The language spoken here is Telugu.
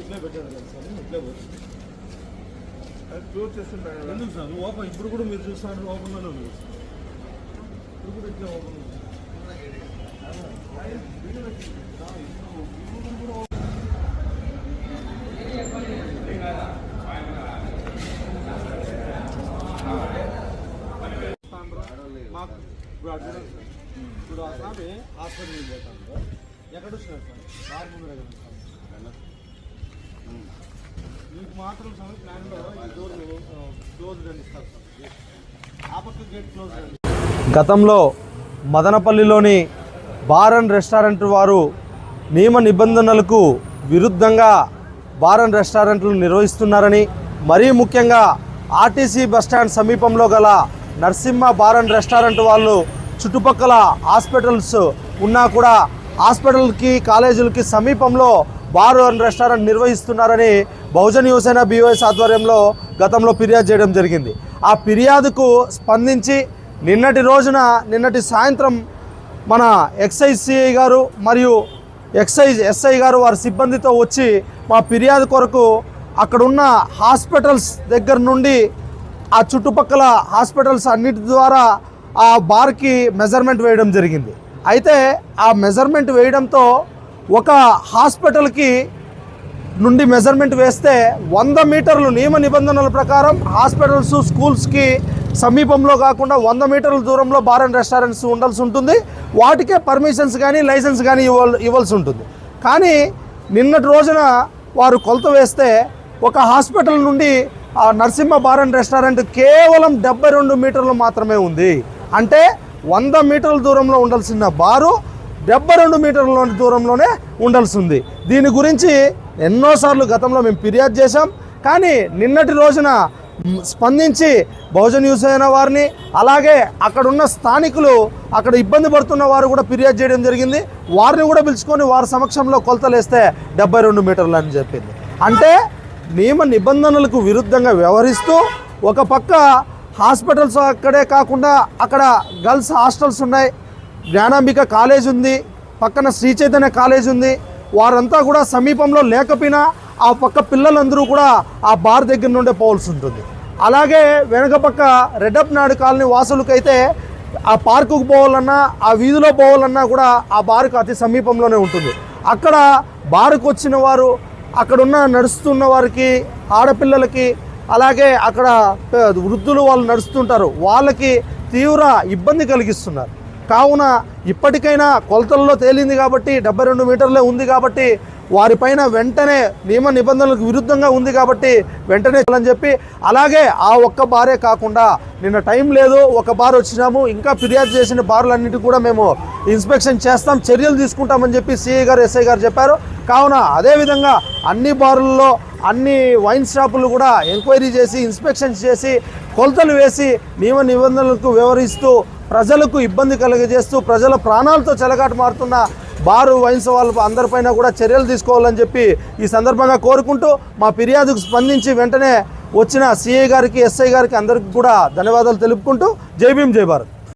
ఇట్లే పెట్టారు కదా సార్, ఇట్లే వచ్చింది అది క్లోజ్ చేస్తుంటారు కదా. ఎందుకు సార్ ఓపెన్ ఇప్పుడు కూడా మీరు చూస్తున్నారు ఓపెన్లోనే ఉంది. ఇప్పుడు కూడా ఇట్లా ఓపెన్ ఉంది. మాకు ఇప్పుడు ఆ స్వామి హాస్పిటల్కి పోతాను. ఎక్కడ వచ్చినారు సార్? బార్ ముందు మీకు మాత్రం స్వామి ప్లాన్లో ఈ డోర్ క్లోజ్ అని ఇస్తారు సార్. ఆ పక్క గేట్ క్లోజ్ అని. గతంలో మదనపల్లిలోని బార్ అండ్ రెస్టారెంట్ వారు నియమ నిబంధనలకు విరుద్ధంగా బార్ అండ్ రెస్టారెంట్లు నిర్వహిస్తున్నారని, మరీ ముఖ్యంగా ఆర్టీసీ బస్టాండ్ సమీపంలో గల నరసింహ బార్ అండ్ రెస్టారెంట్ వాళ్ళు చుట్టుపక్కల హాస్పిటల్స్ ఉన్నా కూడా హాస్పిటల్కి కాలేజీలకి సమీపంలో బార్ అండ్ రెస్టారెంట్ నిర్వహిస్తున్నారని బహుజన్ యువసేన BOS ఆధ్వర్యంలో గతంలో ఫిర్యాదు చేయడం జరిగింది. ఆ ఫిర్యాదుకు స్పందించి నిన్నటి సాయంత్రం మన ఎక్సైజ్ CI గారు మరియు ఎక్సైజ్ SI గారు వారి సిబ్బందితో వచ్చి మా ఫిర్యాదు కొరకు అక్కడున్న హాస్పిటల్స్ దగ్గర నుండి ఆ చుట్టుపక్కల హాస్పిటల్స్ అన్నిటి ద్వారా ఆ బార్కి మెజర్మెంట్ వేయడం జరిగింది. అయితే ఆ మెజర్మెంట్ వేయడంతో ఒక హాస్పిటల్కి నుండి మెజర్మెంట్ వేస్తే 100 మీటర్లు నియమ నిబంధనల ప్రకారం హాస్పిటల్స్ స్కూల్స్కి సమీపంలో కాకుండా 100 మీటర్ల దూరంలో బార్ అండ్ రెస్టారెంట్స్ ఉండాల్సి ఉంటుంది. వాటికే పర్మిషన్స్ కానీ లైసెన్స్ కానీ ఇవ్వాల్సి ఉంటుంది. కానీ నిన్నటి రోజున వారు కొలత వేస్తే ఒక హాస్పిటల్ నుండి ఆ నరసింహ బార్ అండ్ రెస్టారెంట్ కేవలం 72 మీటర్లు మాత్రమే ఉంది. అంటే 100 మీటర్ల దూరంలో ఉండాల్సిన బారు 72 మీటర్ల దూరంలోనే ఉండాల్సి ఉంది. దీని గురించి ఎన్నోసార్లు గతంలో మేము ఫిర్యాదు చేశాం. కానీ నిన్నటి రోజున స్పందించి బహుజన్ యువసేన వారిని, అలాగే అక్కడున్న స్థానికులు, అక్కడ ఇబ్బంది పడుతున్న వారు కూడా ఫిర్యాదు చేయడం జరిగింది. వారిని కూడా పిలుచుకొని వారి సమక్షంలో కొలతలు వేస్తే 72 మీటర్లు అని చెప్పింది. అంటే నియమ నిబంధనలకు విరుద్ధంగా వ్యవహరిస్తూ ఒక పక్క హాస్పిటల్స్ అక్కడే కాకుండా అక్కడ గర్ల్స్ హాస్టల్స్ ఉన్నాయి, జ్ఞానాంబిక కాలేజ్ ఉంది, పక్కన శ్రీ చైతన్య కాలేజ్ ఉంది. వారంతా కూడా సమీపంలో లేకపోయినా ఆ పక్క పిల్లలందరూ కూడా ఆ బార్ దగ్గర నుండే పోవాల్సి ఉంటుంది. అలాగే వెనక పక్క రెడ్డప్ నాయుడు కాలనీ వాసులకైతే ఆ పార్కుకు పోవాలన్నా ఆ వీధిలో పోవాలన్నా కూడా ఆ బార్కు అతి సమీపంలోనే ఉంటుంది. అక్కడ బార్కు వచ్చిన వారు, అక్కడున్న నడుస్తున్న వారికి, ఆడపిల్లలకి, అలాగే అక్కడ వృద్ధులు వాళ్ళు నడుస్తుంటారు, వాళ్ళకి తీవ్ర ఇబ్బంది కలిగిస్తున్నారు. కావున ఇప్పటికైనా కొలతల్లో తేలింది కాబట్టి 72 మీటర్లే ఉంది కాబట్టి వారిపైన వెంటనే నియమ నిబంధనలకు విరుద్ధంగా ఉంది కాబట్టి వెంటనే అని చెప్పి, అలాగే ఆ ఒక్క బారే కాకుండా నిన్న టైం లేదు, ఒక బార్ వచ్చినాము, ఇంకా ఫిర్యాదు చేసిన బార్లన్నిటి కూడా మేము ఇన్స్పెక్షన్ చేస్తాం, చర్యలు తీసుకుంటామని చెప్పి CI గారు SI గారు చెప్పారు. కావున అదేవిధంగా అన్ని బార్లలో అన్ని వైన్ షాపులు కూడా ఎంక్వైరీ చేసి ఇన్స్పెక్షన్ చేసి కొలతలు వేసి నియమ నిబంధనలకు వ్యవహరిస్తూ ప్రజలకు ఇబ్బంది కలిగజేస్తూ ప్రజల ప్రాణాలతో చెలగాట మారుతున్న బారు వైన్స్ వాళ్ళ అందరిపైన కూడా చర్యలు తీసుకోవాలని చెప్పి ఈ సందర్భంగా కోరుకుంటూ మా ఫిర్యాదుకు స్పందించి వెంటనే వచ్చిన CI గారికి SI గారికి అందరికీ కూడా ధన్యవాదాలు తెలుపుకుంటూ జై భీమ్ జై భారత్.